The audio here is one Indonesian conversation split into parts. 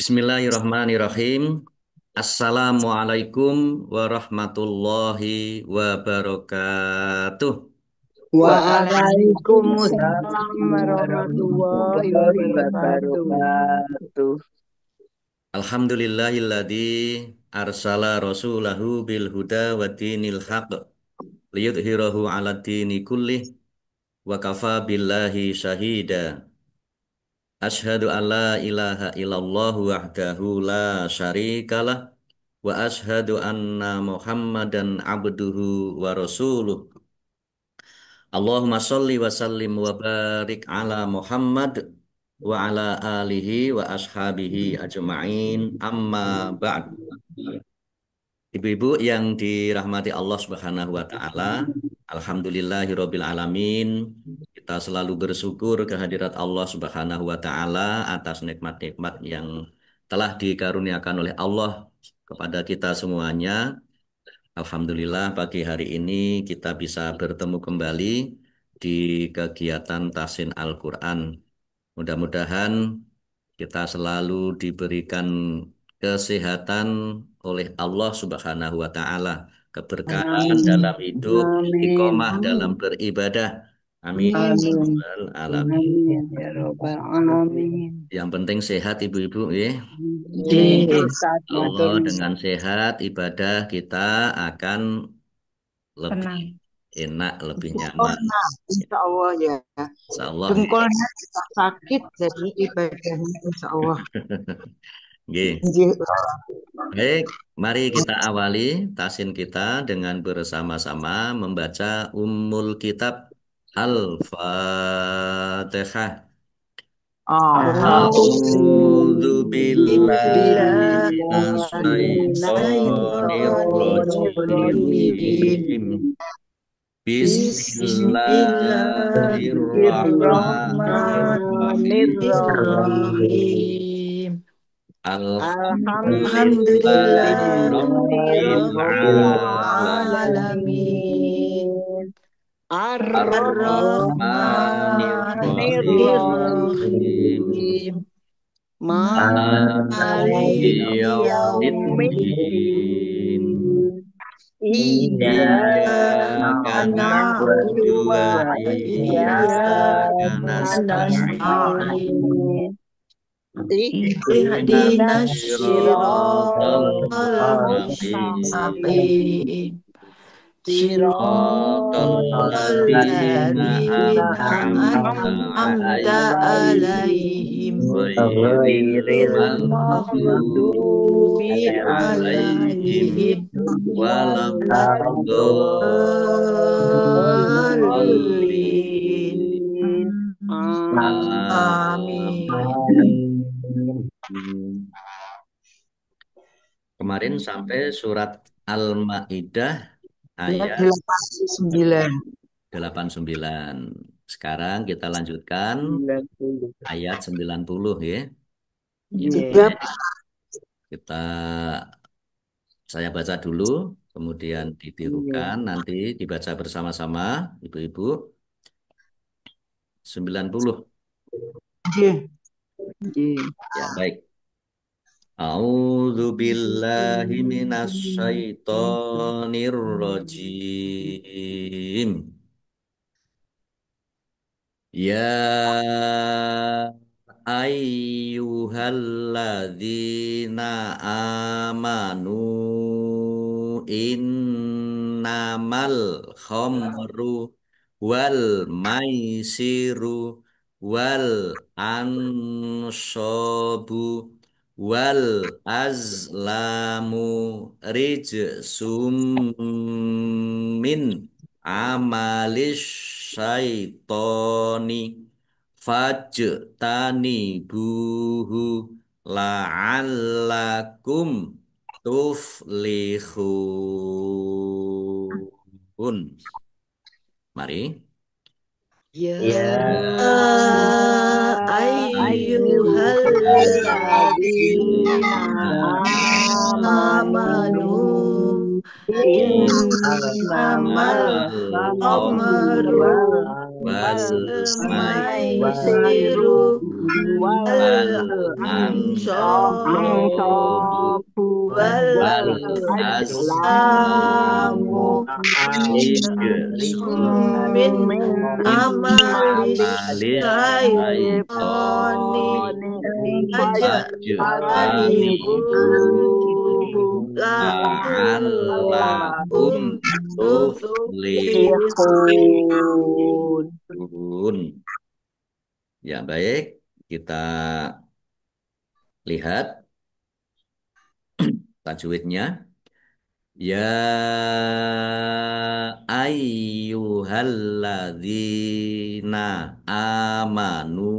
Bismillahirrahmanirrahim. Assalamualaikum warahmatullahi wabarakatuh. Waalaikumsalam Waalaikumsalam warahmatullahi warahmatullahi wabarakatuh. wabarakatuh. Alhamdulillahilladzi arsala rasulahu bil huda wa dinil haq liyudhhirahu 'ala dini kullih wa kafa billahi syahida. Asyhadu an la ilaha illallah wahdahu la syarikalah wa asyhadu anna Muhammadan abduhu wa rasuluh. Allahumma sholli wa sallim wa barik ala Muhammad wa ala alihi wa ashabihi ajma'in amma ba'd. Ibu-ibu yang dirahmati Allah Subhanahu wa taala, alhamdulillahirabbil alamin. Kita selalu bersyukur kehadirat Allah Subhanahu wa taala atas nikmat-nikmat yang telah dikaruniakan oleh Allah kepada kita semuanya. Alhamdulillah pagi hari ini kita bisa bertemu kembali di kegiatan Tahsin Al-Quran. Mudah-mudahan kita selalu diberikan kesehatan oleh Allah Subhanahu wa taala, keberkahan Amin. dalam hidup, Amin. istiqomah dalam beribadah. Amin. Amin. Wal alamin. Amin ya rabbal alamin. Yang penting sehat ibu-ibu ya. Nggih, Saat Allah matur dengan sehat ibadah kita akan lebih tenang. enak, lebih nyaman. sempurna, insya Allah ya. Insya Allah. Dengkulnya tidak sakit, jadi ibadahnya insya Allah. Nggih. Nggih. Baik, mari kita awali tasin kita dengan bersama-sama membaca Ummul Kitab Al-Fatihah. A'udzu billahi minasyaitonir rajim. Bismillahirrahmanirrahim. Bismillahirrahmanirrahim. Alhamdulillahi Rabbil Alhamdulillahirrahmanirrahim. Alamin. Ar-Rahmanir-Rahim. Ar-Rahmanirrahim. Maliki Maliki yaumiddin. yaumiddin. Iyyaka Iyyaka na'budu na'budu wa wa iyyaka iyyaka nasta'in. nasta'in. Ihdinas Ihdinas siratal siratal mustaqim. mustaqim. Siratal Siratal ladzina ladzina an'amta an'amta 'alaihim alaihim ghairil ghairil maghdubi maghdubi 'alaihim alaihim waladdallin. waladdallin. Amin. Kemarin sampai surat Al-Maidah Ayat ayat 89. 89. Sekarang kita lanjutkan 90. ayat 90 ya. Juga Kita saya baca dulu, kemudian ditirukan, nanti dibaca bersama-sama ibu-ibu. 90. nggih. Nggih. Ya, baik. A'udzu billahi minasyaitonir rajim. Ya ayyuhalladzina amanu innamal khamru wal maisiru wal ansabu wal azlamu rijsum min amalis syaitoni fajtanibuhu la'allakum tuflihun. Mari. Ya Ayyuhalladzina ayyuhalladzina Amanu amanu innamal innamal innamal khamru khamru wal Maisiru maisiru wal wal ansobu ansobu wal wal azlamu azlamu min rijsun min amalis amalis syaitoni syaitoni fajtanibu fajtanibuhu la'allakum la'allakum tuflihun. tuflihun. Ya, baik. Kita lihat tajwidnya. Ya ayyuhalladzina amanu.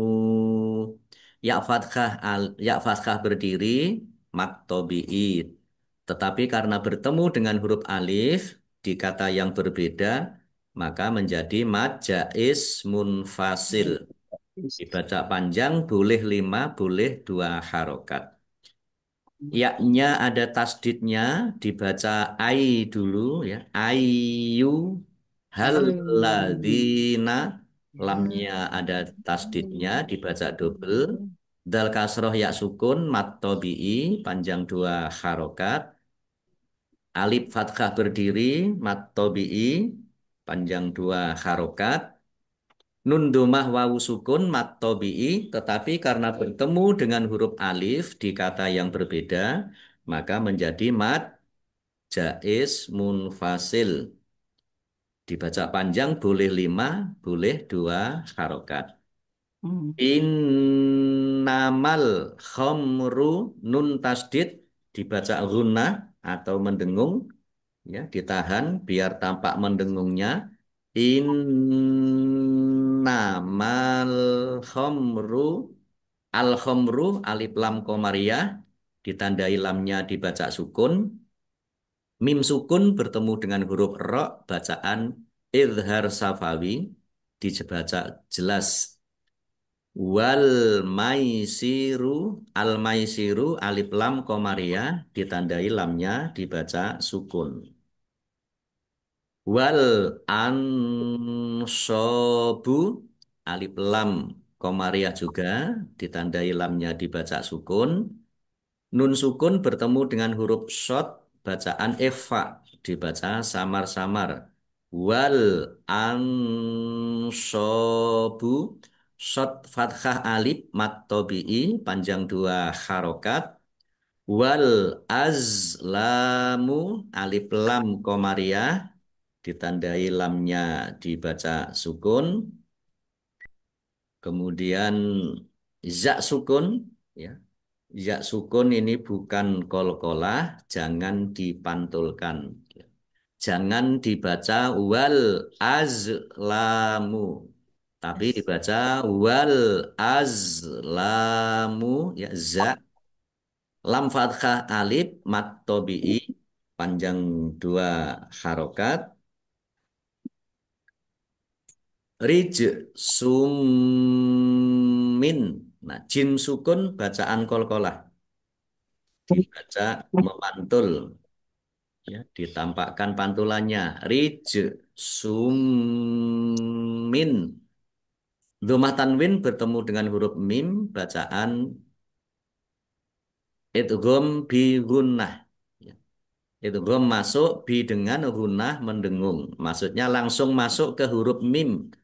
Ya fathah berdiri maktobi'i. Tetapi karena bertemu dengan huruf alif di kata yang berbeda, maka menjadi mad jaiz munfasil. Dibaca panjang boleh 5, boleh 2 harokat. Ya-nya ada tasdidnya, dibaca ai dulu ya. Ayu halladzina. Lamnya ada tasdidnya, dibaca double. Dal kasroh ya sukun, mat tobi'i, panjang 2 harokat. Alif fathah berdiri, mat tobi'i, panjang 2 harokat. Nun domah wawu sukun mat tobi'i, tetapi karena bertemu dengan huruf alif di kata yang berbeda, maka menjadi mad jaiz munfasil. Dibaca panjang boleh 5, boleh 2 harokat. Innamal khamru nun tasdid dibaca gunnah atau mendengung ya, ditahan biar tampak mendengungnya. Innamal khamru al khamru alif lam komariah ditandai lamnya dibaca sukun. Mim sukun bertemu dengan huruf ro bacaan idhar safawi dibaca jelas. Wal maisiru al maisiru alif lam komariah ditandai lamnya dibaca sukun. Wal ansobu alif lam komariah juga ditandai lamnya dibaca sukun. Nun sukun bertemu dengan huruf shot bacaan ikhfa dibaca samar-samar. Wal ansobu shot fathah alif mat tobi'i panjang 2 harokat. Wal azlamu alif lam komariah ditandai lamnya dibaca sukun. Kemudian za sukun ya. Ya sukun ini bukan kolkolah, jangan dipantulkan. Jangan dibaca wal azlamu, tapi dibaca wal azlamu ya za lam fathah alif mat tobi'i panjang 2 harokat. Rij summin. Nah, jim sukun bacaan kolkolah dibaca memantul ya, ditampakkan pantulannya rij summin. Dhammah tanwin bertemu dengan huruf mim bacaan idgham bi gunnah ya. Idgham masuk bi dengan gunnah mendengung, maksudnya langsung masuk ke huruf mim.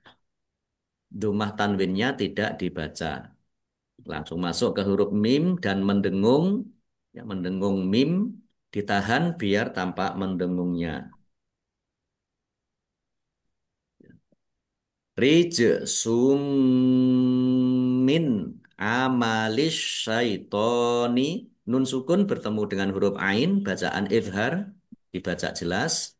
Dhammah tanwinnya tidak dibaca, langsung masuk ke huruf mim dan mendengung ya, mendengung mim ditahan biar tampak mendengungnya. Rijsum min amalis syaitoni. Nun sukun bertemu dengan huruf ain bacaan izhar dibaca jelas.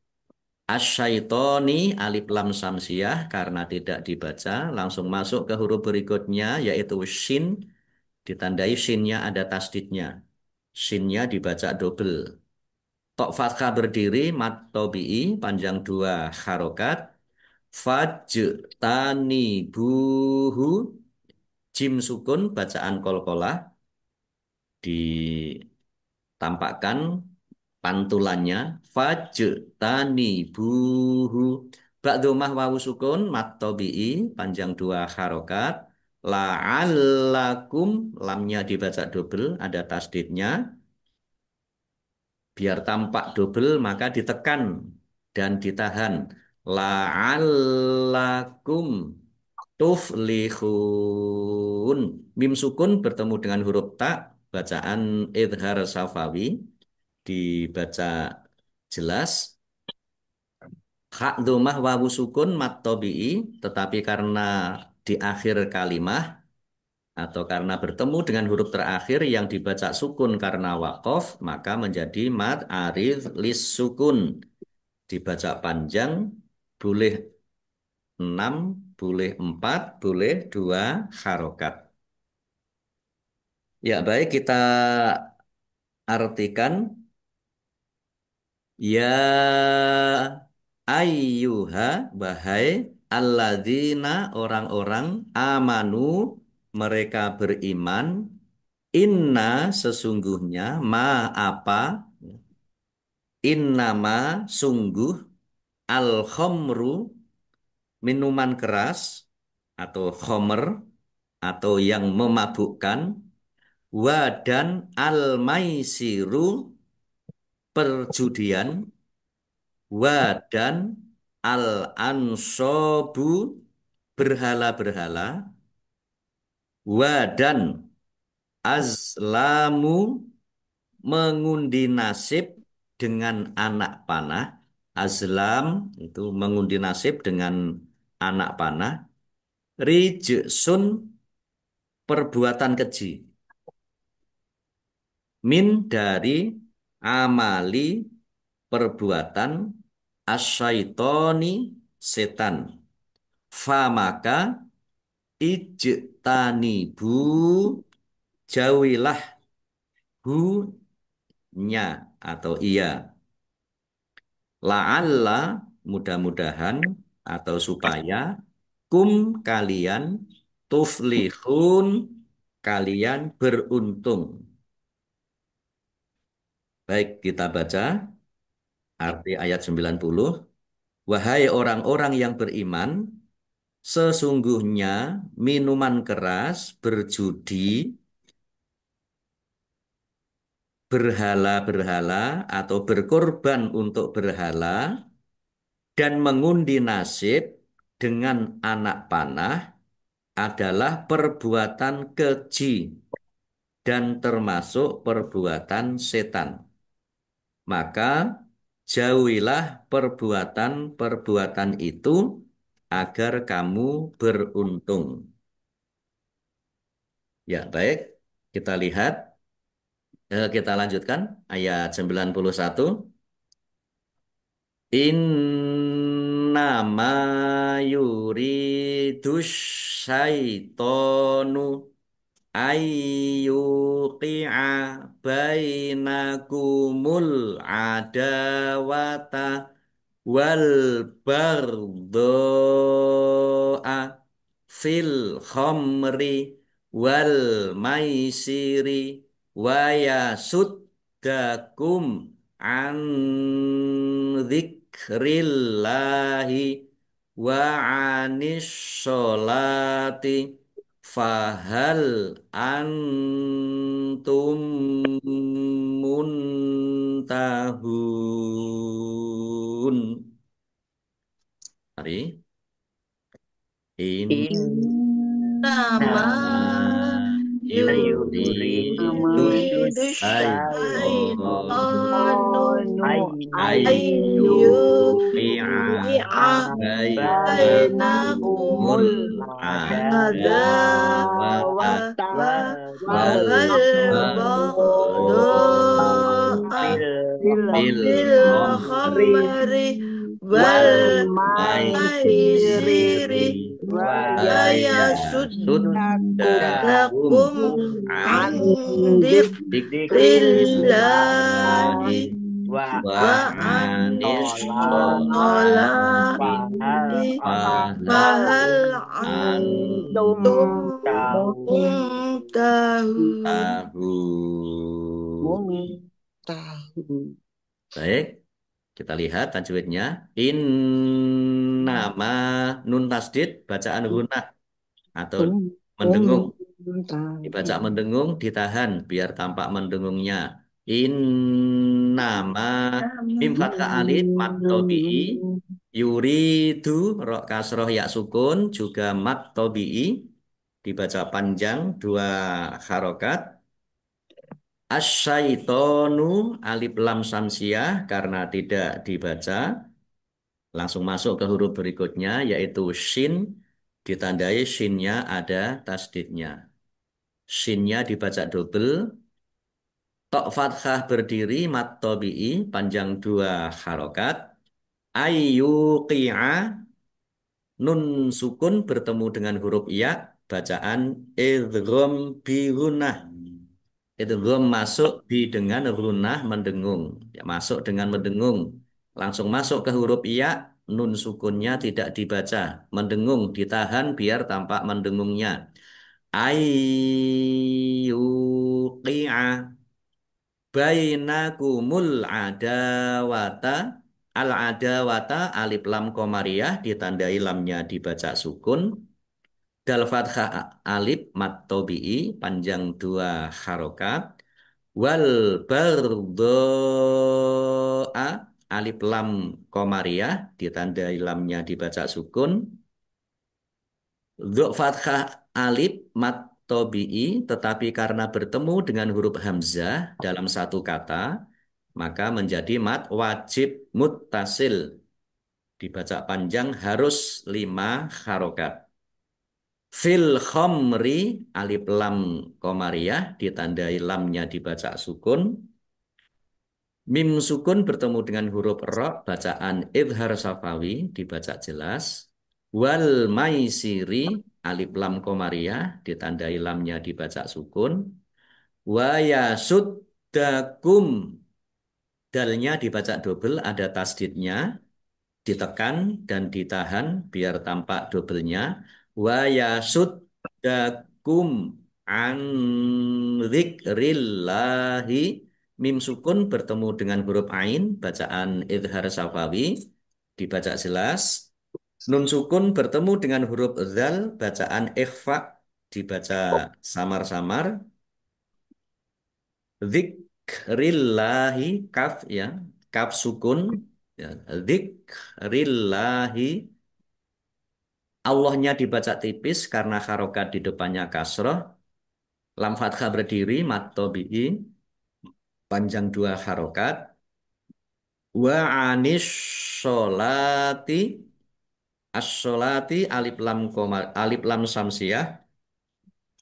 Asyaitoni alif lam samsiah karena tidak dibaca langsung masuk ke huruf berikutnya yaitu shin ditandai shinnya ada tasdidnya. Shinnya dibaca double. Tok fathah berdiri mat tobi'i panjang 2 harokat. Fajtani buhu jim sukun bacaan kolkolah ditampakkan pantulannya. Fajtani buhu Ba'du mah wawu sukun mat tabi'i panjang 2 harokat. La'allakum lamnya dibaca double ada tasdidnya. Biar tampak double maka ditekan dan ditahan. La'allakum tuflihun. Mim sukun bertemu dengan huruf ta, bacaan idhar safawi, dibaca jelas. Hak domah wawu sukun mat tabi'i, tetapi karena di akhir kalimah atau karena bertemu dengan huruf terakhir yang dibaca sukun karena wakof, maka menjadi mat arid lis sukun. Dibaca panjang, boleh 6, boleh 4, boleh 2 harokat. Ya, baik kita artikan. Ya ayyuha, bahai alladzina orang-orang amanu mereka beriman, inna sesungguhnya ma apa, innama sungguh, al khomru minuman keras atau khomer atau yang memabukkan, wa dan al maisiru perjudian, wa dan al ansobu berhala-berhala, wa dan azlamu mengundi nasib dengan anak panah. Azlam itu mengundi nasib dengan anak panah. Rijsun perbuatan keji. Min dari amali perbuatan asyaitoni setan. Fa maka ijtanibu jauhilah hu nya atau iya. La'alla mudah-mudahan atau supaya kum kalian tuflihun kalian beruntung. Baik, kita baca arti ayat 90. Wahai orang-orang yang beriman, sesungguhnya minuman keras, berjudi, berhala-berhala atau berkorban untuk berhala dan mengundi nasib dengan anak panah adalah perbuatan keji dan termasuk perbuatan setan. Maka jauhilah perbuatan-perbuatan itu agar kamu beruntung. Ya, baik. Kita lihat, kita lanjutkan ayat 91. Innama yuridus syaitonu ayyuqi'a bainakumul adawata wal baghdha'a fil khamri wal maisiri wa yasuddakum an dzikrillahi wa anis sholati fahal antum muntahun. Mari. Nama Innama yuridus yuridus syaitonu ayyuqi'a ayyuqi'a bainakumul bainakumul adawata wal wal baghdha'a fil fil khamri khamri wal maisiri maisiri wa yasuddakum yasuddakum an an dzikrillahi dzikrillahi wa wa anis sholati sholati fahal fahal antum antum muntahun. tahun. Baik, Kita lihat tajwidnya. Nama nun tasdid bacaan gunah atau mendengung. Dibaca mendengung, ditahan biar tampak mendengungnya. Nama mim fathah alif mat tobi'i yuridu ro kasroh ya sukun juga mat tobi'i dibaca panjang dua harokat. Asyaitonu alif lam samsiah karena tidak dibaca langsung masuk ke huruf berikutnya yaitu shin ditandai shinnya ada tasdidnya. Shinnya dibaca double. Tok fathah berdiri mat tobi'i panjang dua harokat. Ayyuqi'a nun sukun bertemu dengan huruf ya bacaan idgham bi gunnah. Idgham masuk bi dengan runah mendengung. Ya, masuk dengan mendengung. Langsung masuk ke huruf ya nun sukunnya tidak dibaca. Mendengung ditahan biar tampak mendengungnya. Ayyuqi'a bainakumul adawata al adawata alif lam komariah ditandai lamnya dibaca sukun dal fathah alif mat tobi'i panjang dua harokat wal bardho'a alif lam komariah ditandai lamnya dibaca sukun Dhu fathah alif mat tobi'i tetapi karena bertemu dengan huruf hamzah dalam satu kata maka menjadi mat wajib muttasil dibaca panjang harus lima harokat. Fil khomri alif lam komariah ditandai lamnya dibaca sukun. Mim sukun bertemu dengan huruf ro bacaan idhar safawi dibaca jelas. Wal maisiri alif lam komariah ditandai lamnya dibaca sukun. Wa yasuddakum dalnya dibaca double ada tasdidnya ditekan dan ditahan biar tampak doublenya. Wa yasuddakum an dzikrillahi mim sukun bertemu dengan huruf ain bacaan idhar safawi dibaca jelas. Nun sukun bertemu dengan huruf zal bacaan ikhfa dibaca samar-samar. Dzikrillahi kaf ya kaf sukun ya. Dzikrillahi Allahnya dibaca tipis karena harokat di depannya kasroh. Lam fathah berdiri mat tobi'i panjang dua harokat. Wa anis sholati as-sholati alif lam samsiah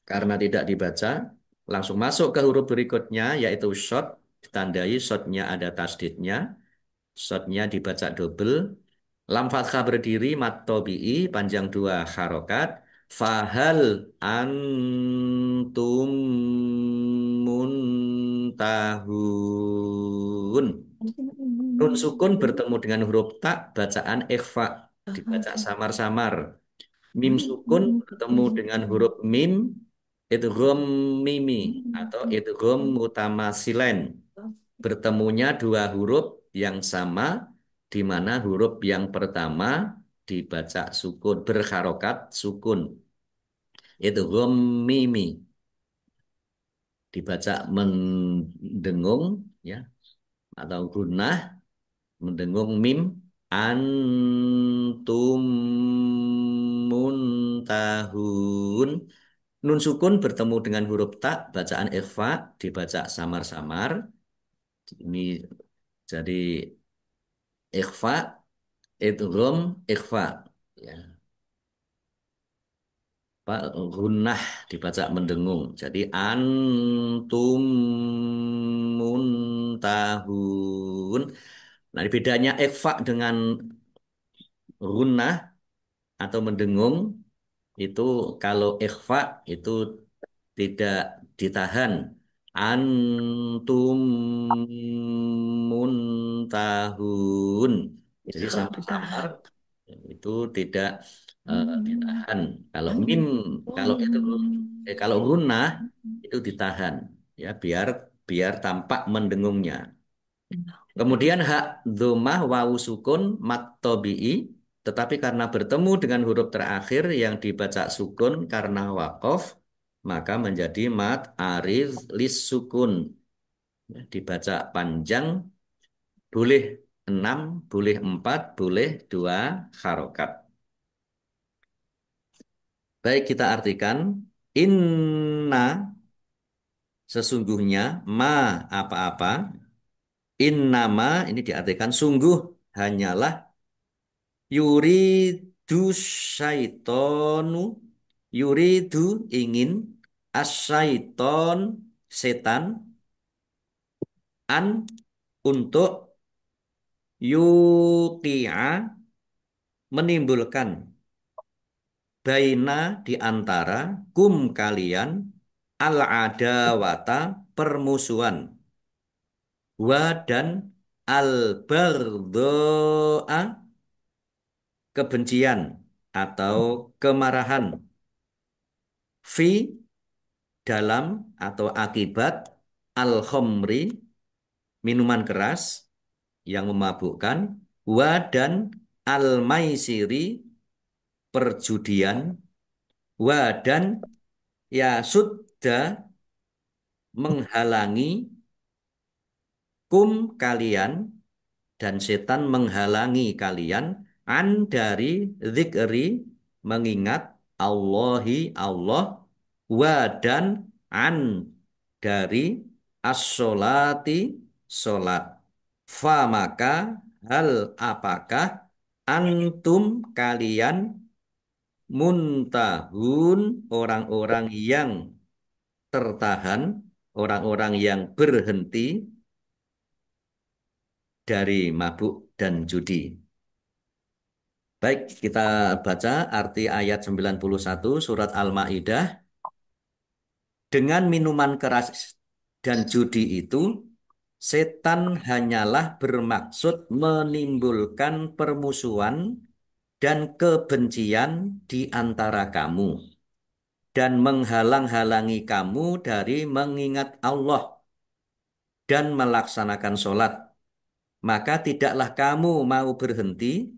karena tidak dibaca langsung masuk ke huruf berikutnya yaitu shot ditandai shotnya ada tasdidnya shotnya dibaca double lam fathah berdiri mat tobi'i panjang dua harokat fahal antum muntahun nun sukun bertemu dengan huruf tak bacaan ikhfa dibaca samar-samar mim sukun bertemu dengan huruf mim idgham mimi atau idgham mutamasilen bertemunya dua huruf yang sama di mana huruf yang pertama dibaca sukun berharokat sukun idgham mimi dibaca mendengung ya atau gunnah mendengung mim antum muntahun nun sukun bertemu dengan huruf tak bacaan ikhfa dibaca samar-samar ini jadi ikhfa idgham ikhfa ya Pak gunnah dibaca mendengung jadi antum muntahun nah bedanya ikhfa dengan gunnah atau mendengung itu kalau ikhfa itu tidak ditahan antum muntahun jadi samar-samar itu tidak ditahan kalau mim kalau itu kalau gunnah itu ditahan ya biar biar tampak mendengungnya Kemudian hak dhammah wawu sukun mat tabi'i, tetapi karena bertemu dengan huruf terakhir yang dibaca sukun karena waqaf, maka menjadi mat arid lis sukun. Ya, dibaca panjang, boleh 6, boleh 4, boleh 2 harokat. Baik, kita artikan inna sesungguhnya ma apa-apa, innama ini diartikan sungguh hanyalah yuridu syaitonu, yuridu ingin, asyaiton setan, an untuk yuqi'a menimbulkan baina di antara kum kalian al-adawata permusuhan wa dan al-baghdha'a kebencian atau kemarahan fi dalam atau akibat al-khamri minuman keras yang memabukkan wa dan al-maisiri perjudian wa dan ya sudah menghalangi kum kalian dan setan menghalangi kalian an dari zikri mengingat Allahi Allah wa dan an dari as-sholati sholat. Fa maka hal apakah antum kalian muntahun orang-orang yang tertahan, orang-orang yang berhenti dari mabuk dan judi. Baik, kita baca arti ayat 91 surat Al-Maidah. Dengan minuman keras dan judi itu, setan hanyalah bermaksud menimbulkan permusuhan dan kebencian di antara kamu dan menghalang-halangi kamu dari mengingat Allah dan melaksanakan sholat. Maka tidaklah kamu mau berhenti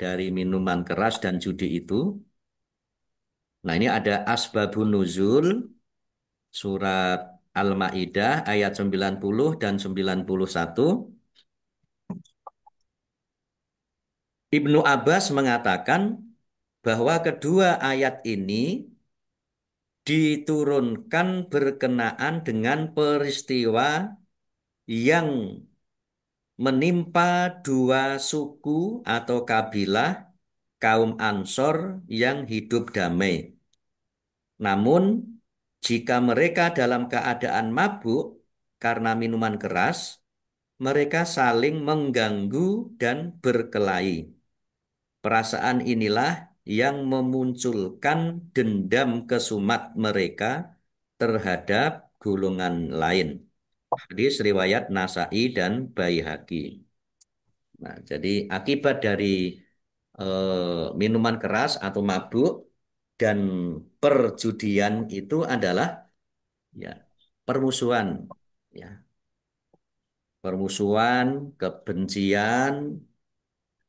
dari minuman keras dan judi itu. Nah, ini ada asbabun nuzul surat Al-Maidah ayat 90 dan 91. Ibnu Abbas mengatakan bahwa kedua ayat ini diturunkan berkenaan dengan peristiwa yang menimpa dua suku atau kabilah kaum Ansor yang hidup damai. Namun, jika mereka dalam keadaan mabuk karena minuman keras, mereka saling mengganggu dan berkelahi. Perasaan inilah yang memunculkan dendam kesumat mereka terhadap golongan lain. Hadis riwayat Nasa'i dan Baihaqi. Nah, jadi akibat dari minuman keras atau mabuk dan perjudian itu adalah ya permusuhan, ya permusuhan, kebencian,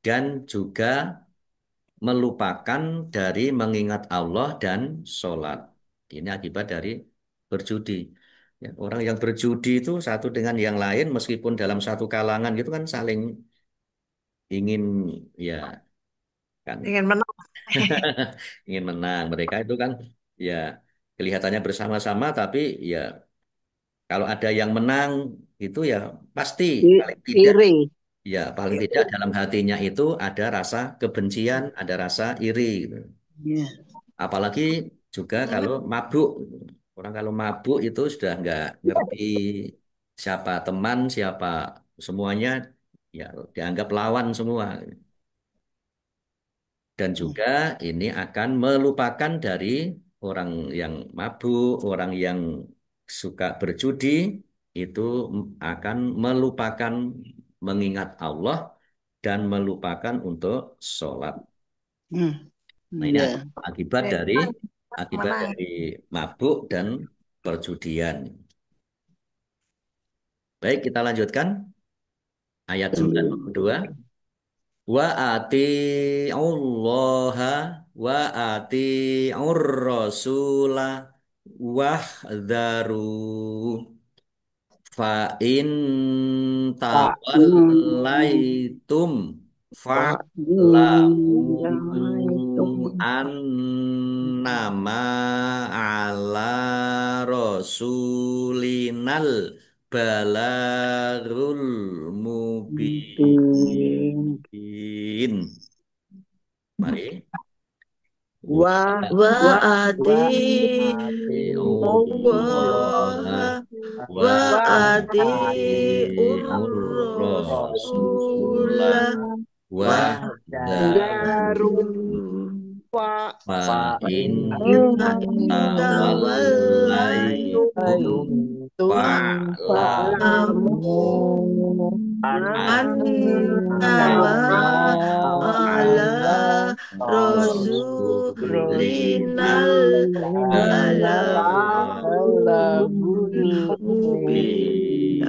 dan juga melupakan dari mengingat Allah dan sholat. Ini akibat dari berjudi. Ya, orang yang berjudi itu satu dengan yang lain, meskipun dalam satu kalangan gitu kan saling ingin ya kan Ingin menang. ingin menang. Mereka itu kan ya kelihatannya bersama-sama, tapi ya kalau ada yang menang itu ya pasti paling tidak Iri. ya paling tidak dalam hatinya itu ada rasa kebencian, ada rasa iri gitu. Ya. Apalagi juga kalau mabuk. Orang kalau mabuk itu sudah nggak ngerti siapa teman, siapa semuanya ya dianggap lawan semua. Dan juga ini akan melupakan dari orang yang mabuk, orang yang suka berjudi, itu akan melupakan mengingat Allah dan melupakan untuk sholat. Hmm. Nah, ini Ya. akibat dari akibat Menang. dari mabuk dan perjudian. Baik, kita lanjutkan. Ayat 92. Wa ati Allah wa ati rasula wahdharu fa in tawallaitum fa'lamu annama ala rasulinal balagul mubin. Mari. Wa Wa ati Allah Allah wa wa ati rasulah Rasulah wa daru fa fa in tawallaitum Intawallaitum fa'lamu fa'lamu annama annama ala rasulinal rasulinal balagul balagul mubin.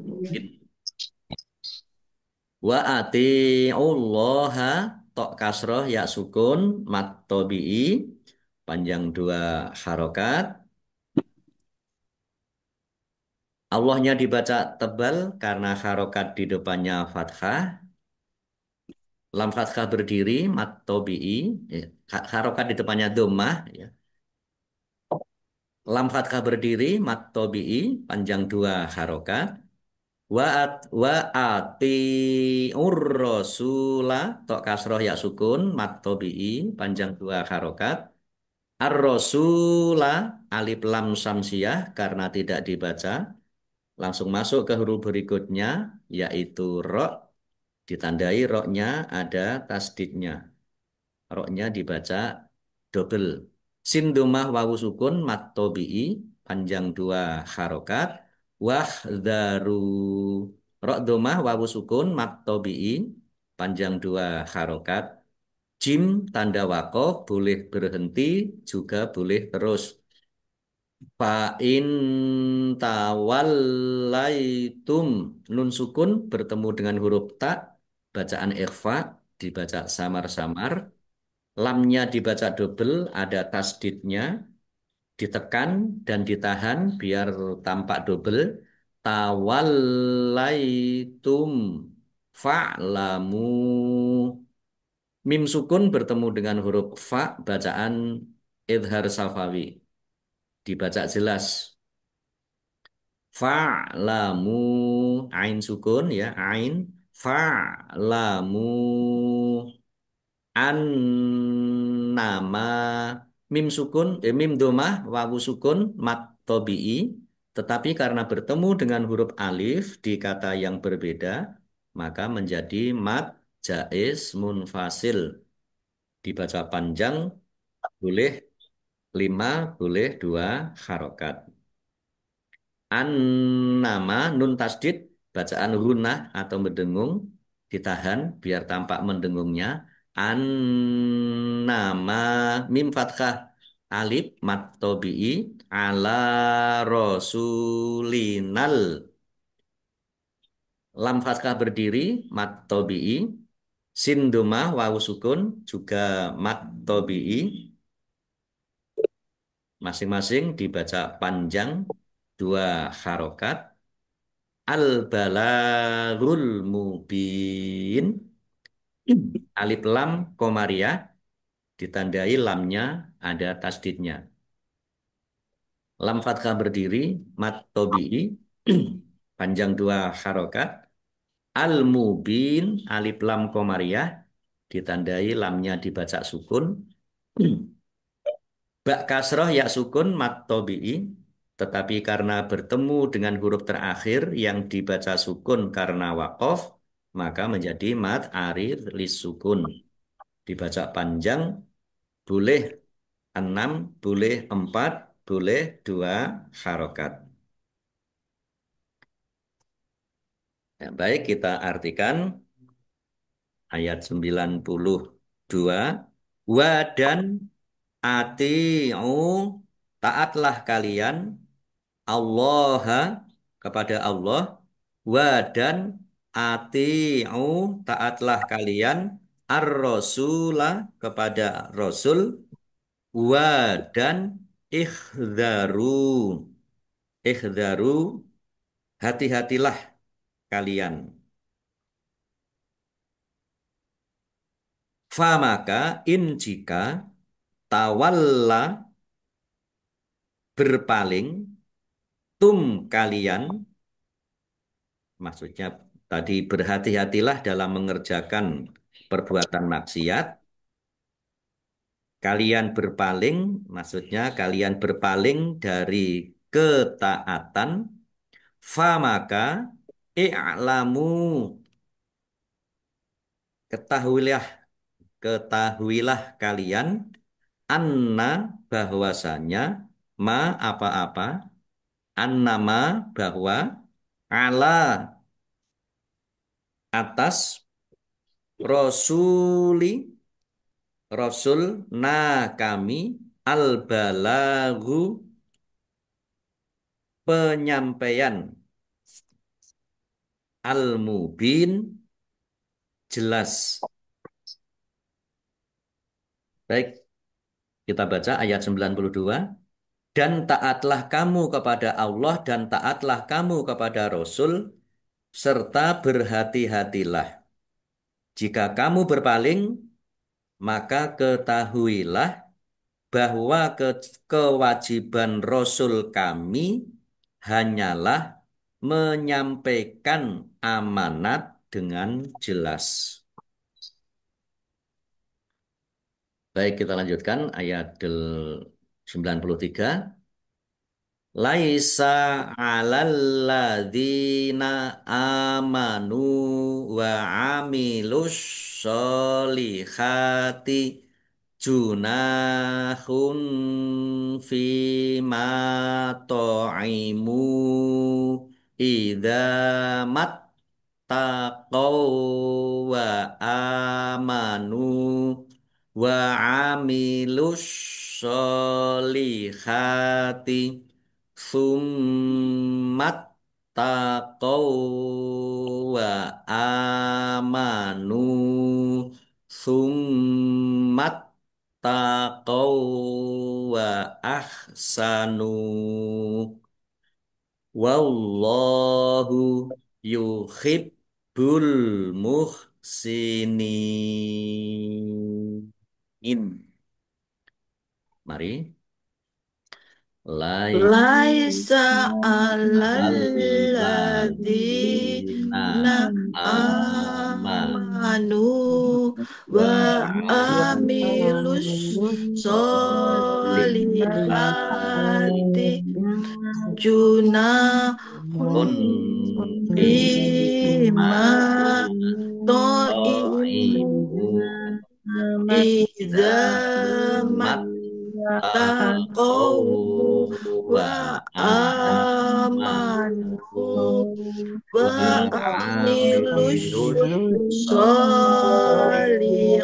mubin. Wa ati'ullaha tok kasroh ya sukun mat tobi'i panjang dua harokat. Allahnya dibaca tebal karena harokat di depannya fathah. Lam fathah berdiri mat tobi'i, ya. Harokat di depannya dhammah, ya. Lam fathah berdiri mat tobi'i panjang dua harokat. Wa ati rasula tok kasroh ya sukun mat tobi'i panjang dua harokat. Ar-rasula alif lam samsiah karena tidak dibaca langsung masuk ke huruf berikutnya yaitu ro, ditandai roknya ada tasdidnya, roknya dibaca double. Sin domah wawu sukun mat tobi'i panjang dua harokat. Wahdaru rok domah wawu sukun mat tobi'i panjang dua harokat. Jim tanda wakof boleh berhenti juga boleh terus. Fa in tawallaitum nun sukun bertemu dengan huruf ta bacaan ikhfa dibaca samar-samar, lamnya dibaca double ada tasdidnya, ditekan dan ditahan biar tampak double. Tawallaitum fa'lamu. Mim sukun bertemu dengan huruf fa bacaan idhar safawi dibaca jelas. Fa'lamu ain sukun ya ain fa'lamu annama mim sukun mim domah wawu sukun mat tobi'i tetapi karena bertemu dengan huruf alif di kata yang berbeda maka menjadi mat jaiz munfasil dibaca panjang boleh lima boleh dua harokat. An nama nun tasdid bacaan hunah atau mendengung ditahan biar tampak mendengungnya. An nama mim fathah alif mat tobi'i ala rasulinal lam fathah berdiri mat tobi'i sin domah wawu sukun juga mat tobi'i masing-masing dibaca panjang dua harokat. Al-balagul mubin. Alif lam komariah ditandai lamnya ada tasdidnya. Lam fathah berdiri mat tobi'i panjang dua harokat. Al-mubin alif lam komariah ditandai lamnya dibaca sukun. Bak kasroh ya sukun mat tobi'i tetapi karena bertemu dengan huruf terakhir yang dibaca sukun karena wakof maka menjadi mat arid lis sukun dibaca panjang boleh 6 boleh 4 boleh 2 harokat. Ya, baik kita artikan ayat 92 wa dan ati'u taatlah kalian Allah kepada Allah wa dan ati'u taatlah kalian ar-rasula kepada Rasul wa dan ikhdaru. Ikhdaru, hati-hatilah kalian. Famaka in jika tawalla berpaling kalian, maksudnya tadi berhati-hatilah dalam mengerjakan perbuatan maksiat. Kalian berpaling, maksudnya kalian berpaling dari ketaatan. Famaka i'lamu, ketahuilah, ketahuilah kalian anna bahwasanya ma apa-apa, annama bahwa ala atas rasuli rasul na kami al balagu penyampaian al mubin jelas. Baik, kita baca ayat 92. Dan taatlah kamu kepada Allah dan taatlah kamu kepada Rasul serta berhati-hatilah. Jika kamu berpaling, maka ketahuilah bahwa kewajiban Rasul kami hanyalah menyampaikan amanat dengan jelas. Baik, kita lanjutkan ayat 93. Laisa 'alal ladzina amanu wa 'amilus solihati junahun fima ta'imu idza mattaqaw wa amanu wa 'amilus solihati summat taqaw wa amanu summat taqaw wa ahsanu wallahu yuhibbul muhsinin. Mari. Laisa Laisa alladzina alalladzina amanu amanu wa wa amilus amilus solihati junahun solihun fima bima to'imu ta'imu idza mattaqaw mattaqau wa wa amanu amanu wa wa amilus amilus solihati solihati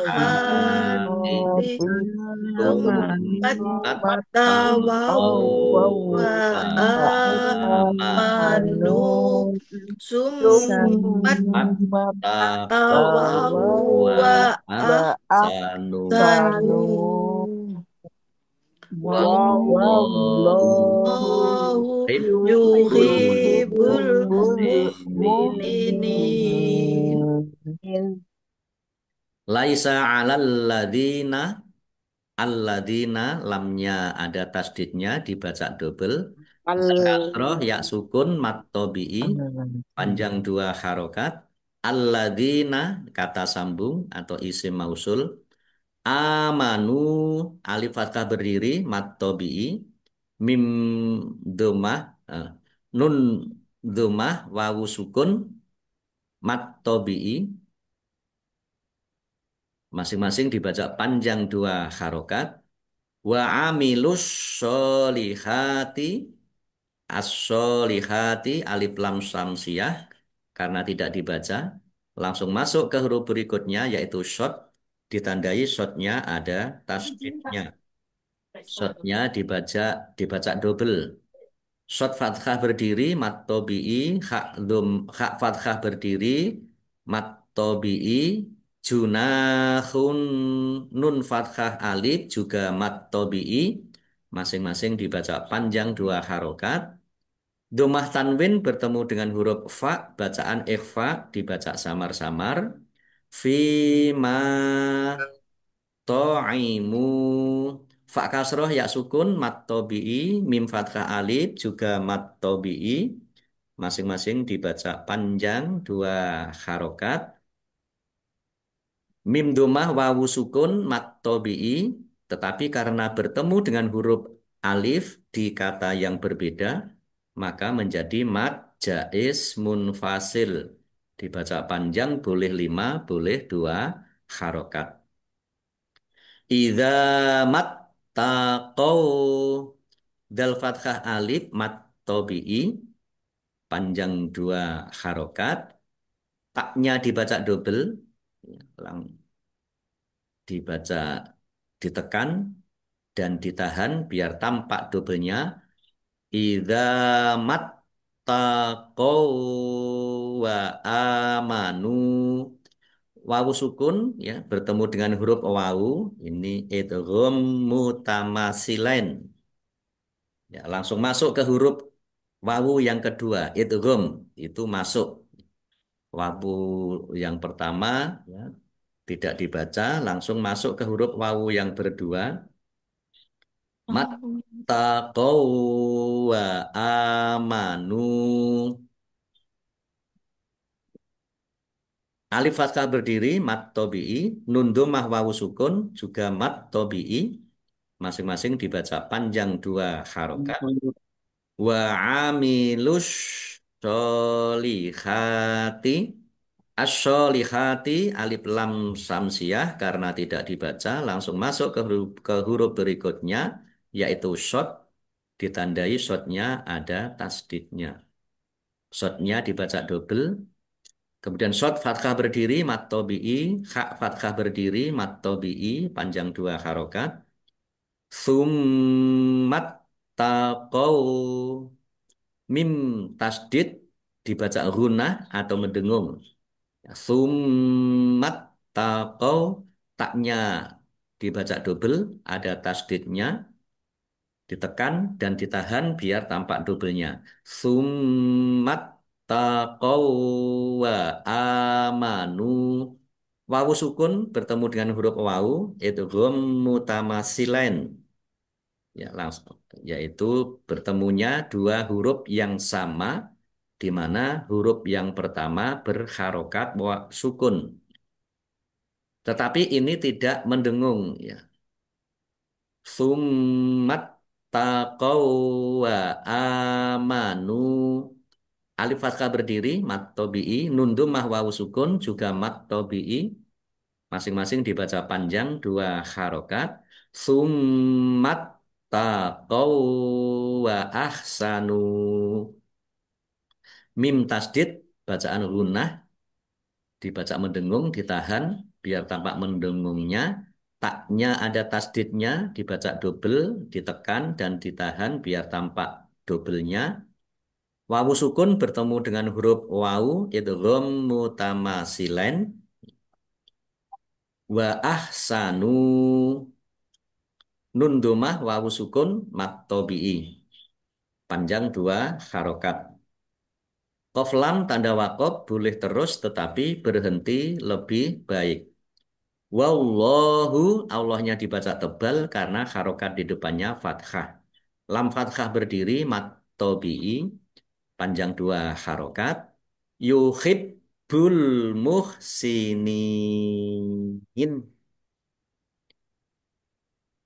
summat summat tawaw taqaw wa wa amanu amanu summat summat taqaw tawaw wa wa ahsanu ahsanu wallahu wallahu yuhibbul yuhibbul muhsinin. muhsinin. Laisa 'alal ladzina, alladzina lamnya ada tasdidnya dibaca double. Kasroh ya sukun mat tobi'i panjang dua harokat. Alladzina kata sambung atau isim mausul. Amanu alif fathah berdiri mat tobi'i. Mim domah nun domah wawu sukun mat tobi'i. Masing-masing dibaca panjang dua harokat. Wa amilus solihati as-solihati alif lam samsiyah karena tidak dibaca. Langsung masuk ke huruf berikutnya yaitu shot. Ditandai shotnya ada tasdidnya. Shotnya dibaca double. Shad fathah berdiri, mat tobi'i, kha fathah berdiri, mat tobi'i, junahun, nun fathah alif juga mat tobi'i, masing-masing dibaca panjang dua harokat. Domah tanwin bertemu dengan huruf fa, bacaan ikhfa dibaca samar-samar. Fima to'imu. Fa kasroh ya sukun mat tobi'i, mim fathah alif juga mat tobi'i. Masing-masing dibaca panjang dua harokat. Mim domah wawu sukun mat tobi'i. Tetapi karena bertemu dengan huruf alif di kata yang berbeda, maka menjadi mat jaiz munfasil. Dibaca panjang boleh 5, boleh 2 harokat. Idza mattaqau, dal fathah alif mat tobi'i panjang dua harokat, taknya dibaca double, dibaca ditekan dan ditahan biar tampak dobelnya. Idza mattaqau wa amanu. Wawu sukun ya bertemu dengan huruf wawu ini idgham mutamasilain. Ya, langsung masuk ke huruf wawu yang kedua, idgham itu masuk. Wawu yang pertama ya, tidak dibaca, langsung masuk ke huruf wawu yang berdua. Mattaqau wa amanu. Alif fathah berdiri, mat tobi'i, nun dhammah wawu sukun, juga mat tobi'i. Masing-masing dibaca panjang dua harokat. Wa amilus solihati. As-solihati alif lam samsiah karena tidak dibaca langsung masuk ke huruf berikutnya yaitu shod, ditandai shotnya ada tasdidnya. Shotnya dibaca double. Kemudian shod fathah berdiri mat tobi'i, kha fathah berdiri mat tobi'i panjang dua harokat. Summat taqau, mim tasdid dibaca gunah atau mendengung. Summat taqau, taknya dibaca double, ada tasdidnya, ditekan dan ditahan biar tampak doublenya. Summat taqau wa amanu. Wawu sukun bertemu dengan huruf wawu itu gom mutamasilain. Ya, langsung yaitu bertemunya dua huruf yang sama di mana huruf yang pertama berharokat sukun. Tetapi ini tidak mendengung ya. Summat taqaw wa amanu. Alif fathah berdiri mat tobi'i, nun dhammah wawu sukun juga mat tobi'i. Masing-masing dibaca panjang dua harokat. Summat taqaw wa ahsanu. Mim tasdid bacaan gunnah dibaca mendengung, ditahan biar tampak mendengungnya. Taknya ada tasdidnya, dibaca double, ditekan dan ditahan biar tampak doublenya. Wawu sukun bertemu dengan huruf wawu, idgham mutamasilain. Wa ahsanu, nun domah wawu sukun mat tobi'i. Panjang dua harokat. Qaf lam tanda wakof boleh terus tetapi berhenti lebih baik. Wallahu, Allahnya dibaca tebal karena harokat di depannya fathah. Lam fathah berdiri, mat tobi'i, panjang dua harokat. Yuhibbul muhsinin.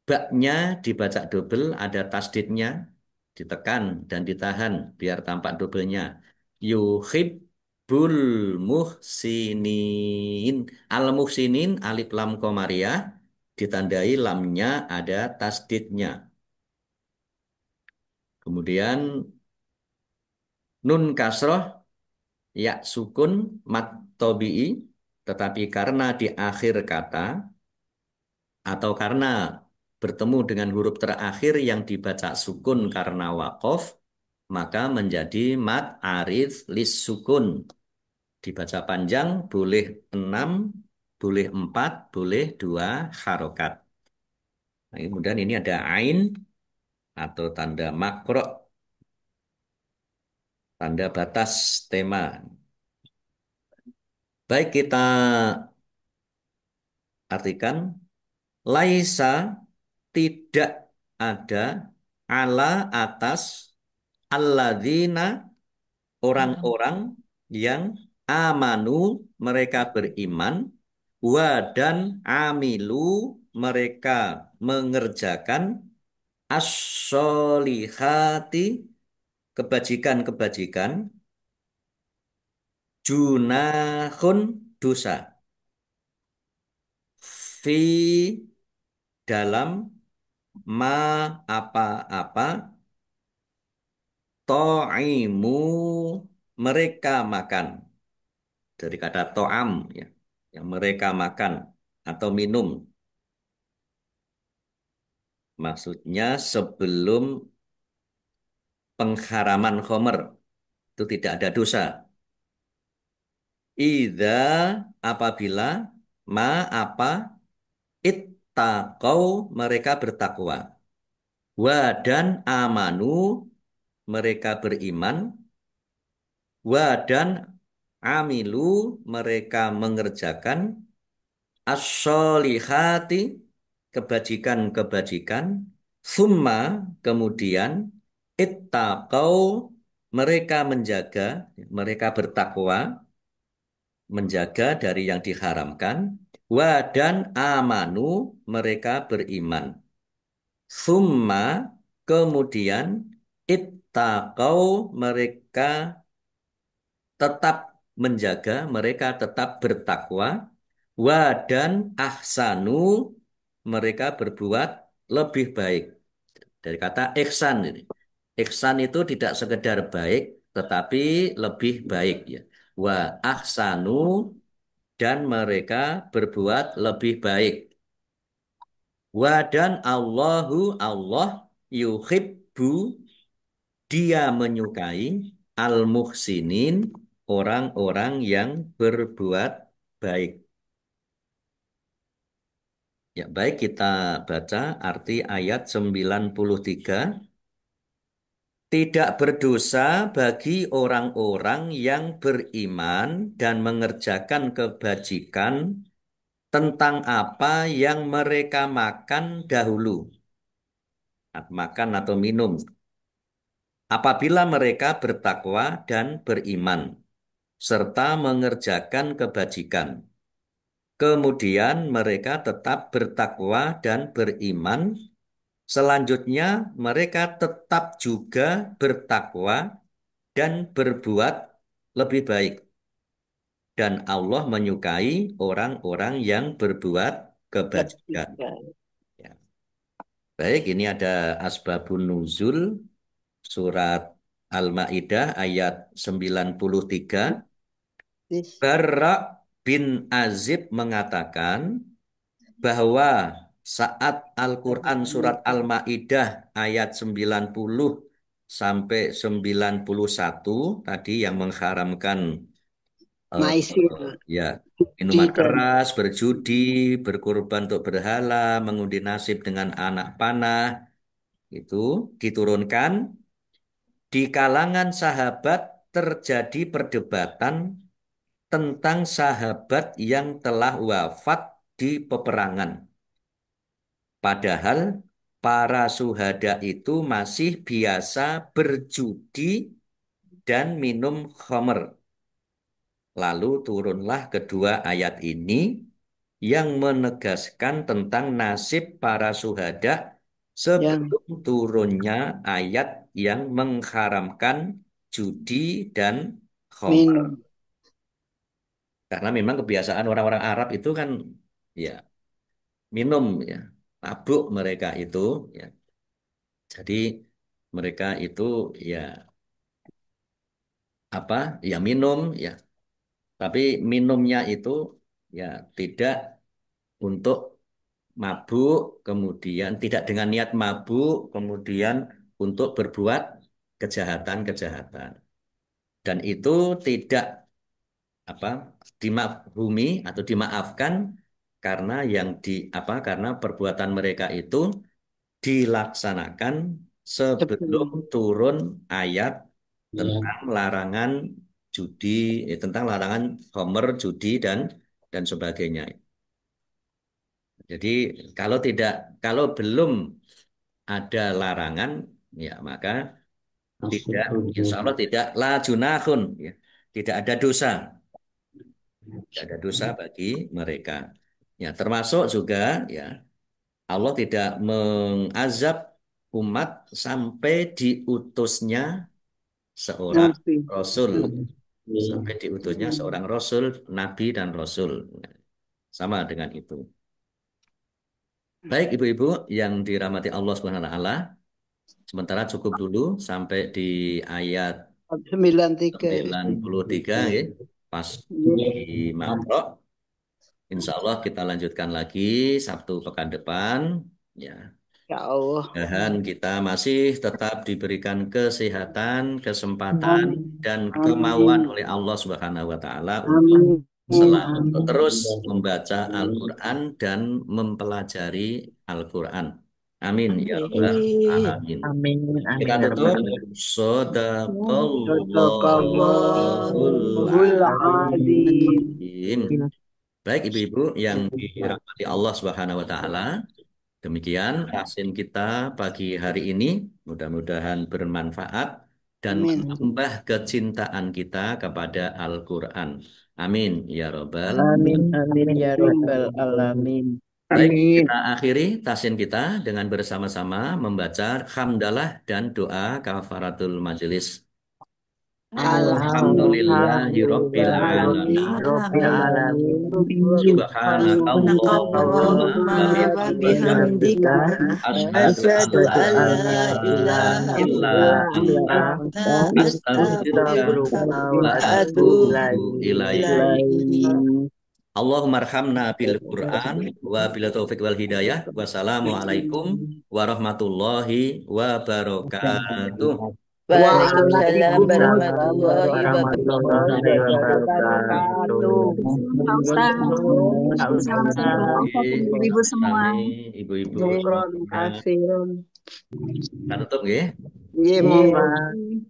Baknya dibaca double, ada tasdidnya, ditekan dan ditahan biar tampak doublenya. Yuhibbul muhsinin. Al muhsinin alif lam komariah ditandai lamnya ada tasdidnya. Kemudian nun kasroh ya sukun mat tobi'i, tetapi karena di akhir kata atau karena bertemu dengan huruf terakhir yang dibaca sukun karena wakof, maka menjadi mad arid lis sukun. Dibaca panjang boleh 6, boleh 4, boleh 2 harokat. Nah, kemudian ini ada ain atau tanda makro, tanda batas tema. Baik, kita artikan laisa, tidak ada, ala, atas, alladzina, orang-orang yang amanu, mereka beriman, wa dan amilu, mereka mengerjakan as-solihati, kebajikan-kebajikan, junahun, dosa, fi, dalam, ma, apa-apa, to'imu, mereka makan, dari kata to'am, ya, yang mereka makan atau minum. Maksudnya sebelum pengharaman khomer itu tidak ada dosa. Idza, apabila, ma, apa, ittaqau, mereka bertakwa. Wa dan amanu, mereka beriman. Wa dan amilu, mereka mengerjakan as-solihati, kebajikan-kebajikan. Summa, kemudian ittaqau, mereka menjaga, mereka bertakwa, menjaga dari yang diharamkan. Wa dan amanu, mereka beriman. Summa, kemudian ittaqau, mereka tetap menjaga, mereka tetap bertakwa. Wa dan ahsanu, mereka berbuat lebih baik. Dari kata ihsan ini. Ihsan itu tidak sekedar baik, tetapi lebih baik ya. Wa ahsanu, dan mereka berbuat lebih baik. Wa dan Allahu, Allah, yuhibbu, dia menyukai, al-muhsinin, orang-orang yang berbuat baik. Ya, baik, kita baca arti ayat 93. Tidak berdosa bagi orang-orang yang beriman dan mengerjakan kebajikan tentang apa yang mereka makan dahulu. Makan atau minum. Apabila mereka bertakwa dan beriman, serta mengerjakan kebajikan. Kemudian mereka tetap bertakwa dan beriman. Selanjutnya mereka tetap juga bertakwa dan berbuat lebih baik. Dan Allah menyukai orang-orang yang berbuat kebajikan. Ketiga. Ya. Baik, ini ada asbabun nuzul surat Al-Maidah ayat 93. This Bara' bin Azib mengatakan bahwa saat Al-Quran surat Al-Maidah ayat 90 sampai 91 tadi yang mengharamkan eh, maisir ya di minuman dan keras, berjudi, berkorban untuk berhala, mengundi nasib dengan anak panah, itu diturunkan. Di kalangan sahabat terjadi perdebatan tentang sahabat yang telah wafat di peperangan. Padahal para syuhada itu masih biasa berjudi dan minum khamr. Lalu turunlah kedua ayat ini yang menegaskan tentang nasib para syuhada yang sebelum turunnya ayat yang mengharamkan judi dan khamr. minum. Karena memang kebiasaan orang-orang Arab itu kan ya minum ya, mabuk mereka itu ya. Jadi mereka itu ya apa? Ya minum ya, tapi minumnya itu ya tidak untuk mabuk, kemudian tidak dengan niat mabuk, kemudian untuk berbuat kejahatan-kejahatan. Dan itu tidak apa dimaklumi atau dimaafkan karena karena perbuatan mereka itu dilaksanakan sebelum sebelum turun ayat tentang larangan judi, tentang larangan homer, judi dan sebagainya. Jadi kalau belum ada larangan, ya maka tidak, insya Allah tidak la junahun, ya, tidak ada dosa, tidak ada dosa bagi mereka. Ya, termasuk juga ya Allah tidak mengazab umat sampai diutusnya seorang Nabi. rasul, sampai diutusnya seorang rasul, nabi dan rasul. Sama dengan itu. Baik ibu-ibu yang dirahmati Allah Subhanahu wa taala, sementara cukup dulu sampai di ayat 93 ya. 93 ya, pas di Makro. Insya Allah kita lanjutkan lagi Sabtu pekan depan. Ya, Ya Allah. mudah-mudahan kita masih tetap diberikan kesehatan, kesempatan, Amin. dan kemauan Amin. oleh Allah Subhanahu wa taala untuk Amin. selalu Amin. terus membaca Al-Qur'an dan mempelajari Al-Qur'an. Amin ya rabbal Amin. alamin. Amin, Kita amin ya tutup. rabbal alamin. Sadaqallahul Sadaqallahul azim. azim. Baik ibu-ibu yang dirahmati Allah Subhanahu wa taala, demikian rasim kita pagi hari ini. Mudah-mudahan bermanfaat dan Amin. menambah kecintaan kita kepada Al-Qur'an. Amin ya robbal. Amin, amin ya rabbal alamin. Baik, Amin. kita akhiri tasin kita dengan bersama-sama membaca hamdalah dan doa kafaratul majelis. Alhamdulillahirabbil alamin. Rabbil alamin. Subhanakallahumma wa bihamdika asyhadu Asyhadu an an la la ilaha ilaha illa illa anta anta astaghfiruka astaghfiruka wa wa atubu atubu ilaik. ilaihi. Allahumma arhamna bil Qur'an wa bil taufiq wal hidayah. Wassalamualaikum warahmatullahi wabarakatuh. Waalaikumsalam Waalaikumsalam warahmatullahi Warahmatullahi wabarakatuh. wabarakatuh. wabarakatuh. Pak Ustaz. Pak Assalamualaikum Pak Ustaz. Ustaz dan ibu-ibu semua. Sami ibu-ibu Syukron semuanya. kasih. Kita tutup nggih. Iya, Iya, monggo. Pak.